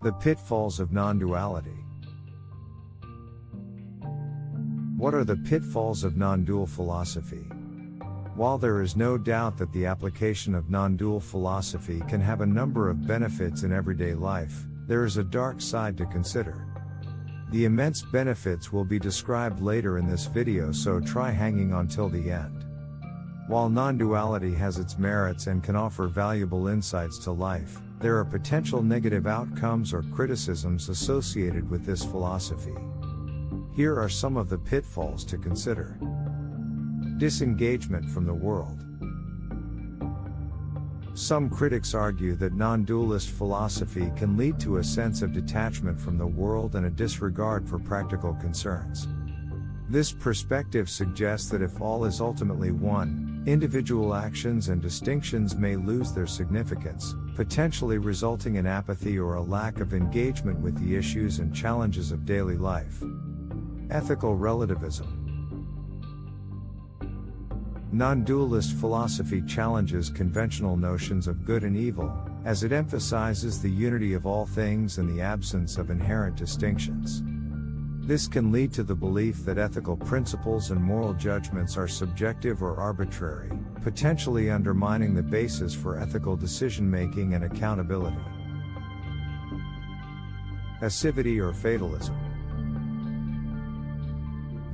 The Pitfalls of Nonduality. What are the pitfalls of non-dual philosophy? While there is no doubt that the application of non-dual philosophy can have a number of benefits in everyday life, there is a dark side to consider. The immense benefits will be described later in this video, so try hanging on till the end. While non-duality has its merits and can offer valuable insights to life, there are potential negative outcomes or criticisms associated with this philosophy. Here are some of the pitfalls to consider. Disengagement from the world. Some critics argue that non-dualist philosophy can lead to a sense of detachment from the world and a disregard for practical concerns. This perspective suggests that if all is ultimately one, individual actions and distinctions may lose their significance, potentially resulting in apathy or a lack of engagement with the issues and challenges of daily life. Ethical relativism. Non-dualist philosophy challenges conventional notions of good and evil, as it emphasizes the unity of all things and the absence of inherent distinctions. This can lead to the belief that ethical principles and moral judgments are subjective or arbitrary, potentially undermining the basis for ethical decision-making and accountability. Passivity or fatalism.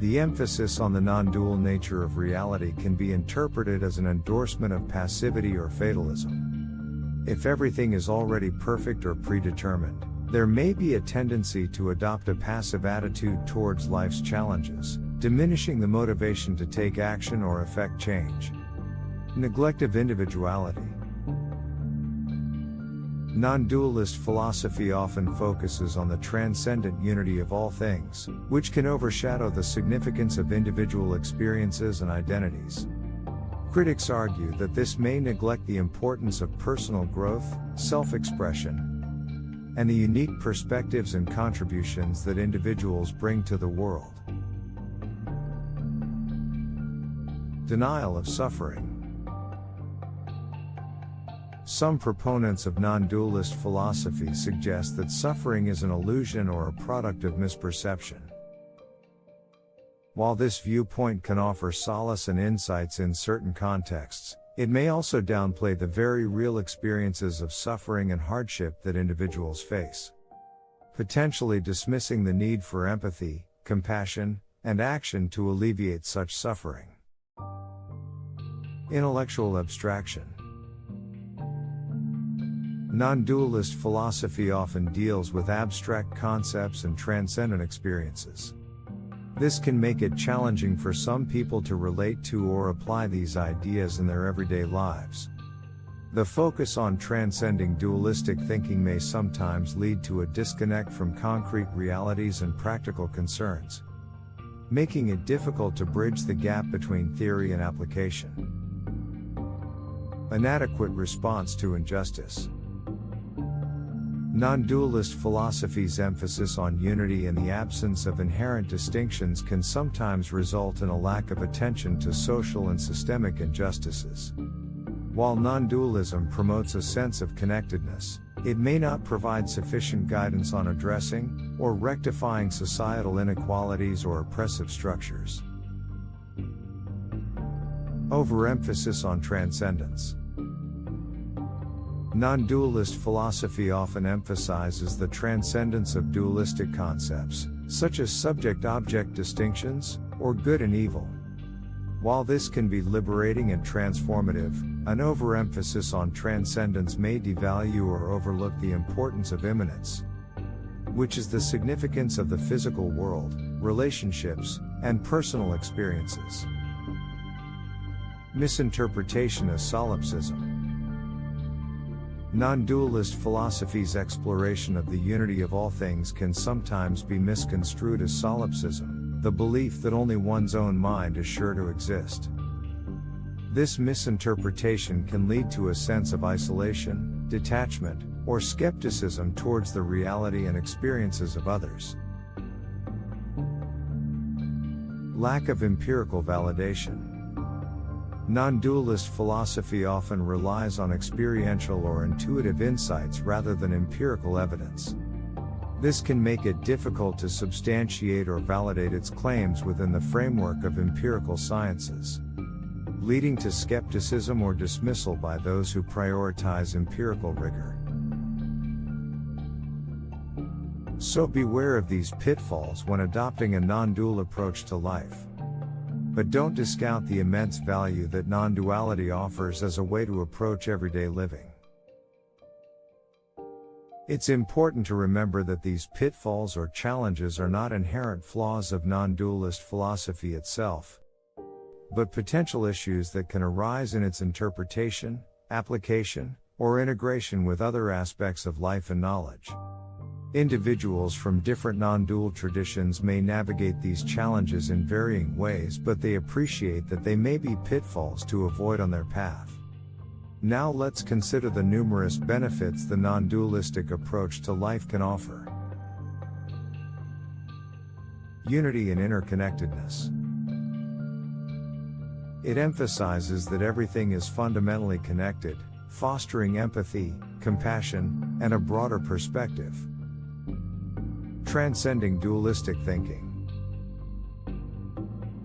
The emphasis on the non-dual nature of reality can be interpreted as an endorsement of passivity or fatalism. If everything is already perfect or predetermined, there may be a tendency to adopt a passive attitude towards life's challenges, diminishing the motivation to take action or effect change. Neglect of individuality. Non-dualist philosophy often focuses on the transcendent unity of all things, which can overshadow the significance of individual experiences and identities. Critics argue that this may neglect the importance of personal growth, self-expression, and the unique perspectives and contributions that individuals bring to the world. Denial of suffering. Some proponents of non-dualist philosophy suggest that suffering is an illusion or a product of misperception. While this viewpoint can offer solace and insights in certain contexts, it may also downplay the very real experiences of suffering and hardship that individuals face, potentially dismissing the need for empathy, compassion, and action to alleviate such suffering. Intellectual abstraction. Non-dualist philosophy often deals with abstract concepts and transcendent experiences. This can make it challenging for some people to relate to or apply these ideas in their everyday lives. The focus on transcending dualistic thinking may sometimes lead to a disconnect from concrete realities and practical concerns, making it difficult to bridge the gap between theory and application. Inadequate response to injustice. Non-dualist philosophy's emphasis on unity and the absence of inherent distinctions can sometimes result in a lack of attention to social and systemic injustices. While non-dualism promotes a sense of connectedness, it may not provide sufficient guidance on addressing or rectifying societal inequalities or oppressive structures. Overemphasis on transcendence. Non-dualist philosophy often emphasizes the transcendence of dualistic concepts, such as subject-object distinctions, or good and evil. While this can be liberating and transformative, an overemphasis on transcendence may devalue or overlook the importance of immanence, which is the significance of the physical world, relationships, and personal experiences. Misinterpretation as solipsism. Non-dualist philosophy's exploration of the unity of all things can sometimes be misconstrued as solipsism, the belief that only one's own mind is sure to exist. This misinterpretation can lead to a sense of isolation, detachment, or skepticism towards the reality and experiences of others. Lack of empirical validation. Non-dualist philosophy often relies on experiential or intuitive insights rather than empirical evidence. This can make it difficult to substantiate or validate its claims within the framework of empirical sciences, leading to skepticism or dismissal by those who prioritize empirical rigor. So beware of these pitfalls when adopting a non-dual approach to life. But don't discount the immense value that non-duality offers as a way to approach everyday living. It's important to remember that these pitfalls or challenges are not inherent flaws of non-dualist philosophy itself, but potential issues that can arise in its interpretation, application, or integration with other aspects of life and knowledge. Individuals from different non-dual traditions may navigate these challenges in varying ways, but they appreciate that they may be pitfalls to avoid on their path. Now let's consider the numerous benefits the non-dualistic approach to life can offer. Unity and interconnectedness. It emphasizes that everything is fundamentally connected, fostering empathy, compassion, and a broader perspective. Transcending dualistic thinking.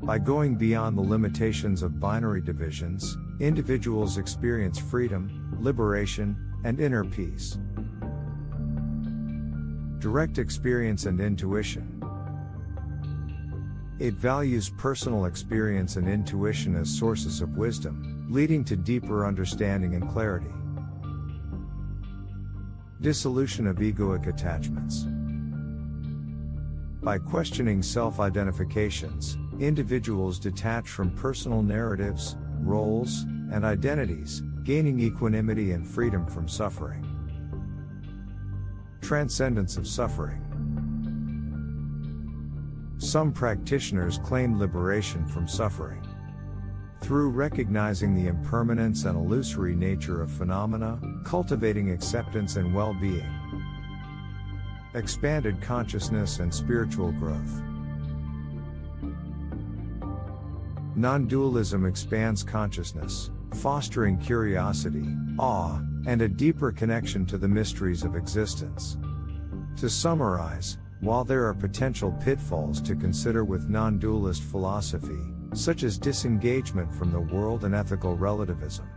By going beyond the limitations of binary divisions, individuals experience freedom, liberation, and inner peace. Direct experience and intuition. It values personal experience and intuition as sources of wisdom, leading to deeper understanding and clarity. Dissolution of egoic attachments. By questioning self-identifications, individuals detach from personal narratives, roles, and identities, gaining equanimity and freedom from suffering. Transcendence of suffering. Some practitioners claim liberation from suffering through recognizing the impermanence and illusory nature of phenomena, cultivating acceptance and well-being. Expanded consciousness and spiritual growth. Non-dualism expands consciousness, fostering curiosity, awe, and a deeper connection to the mysteries of existence. To summarize, while there are potential pitfalls to consider with non-dualist philosophy, such as disengagement from the world and ethical relativism,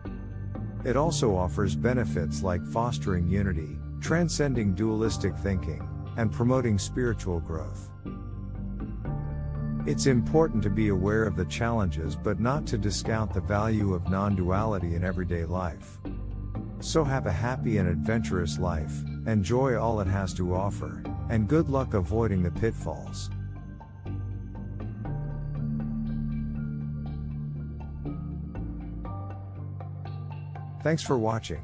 it also offers benefits like fostering unity, transcending dualistic thinking, and promoting spiritual growth. It's important to be aware of the challenges but not to discount the value of non-duality in everyday life. So have a happy and adventurous life, enjoy all it has to offer, and good luck avoiding the pitfalls. Thanks for watching.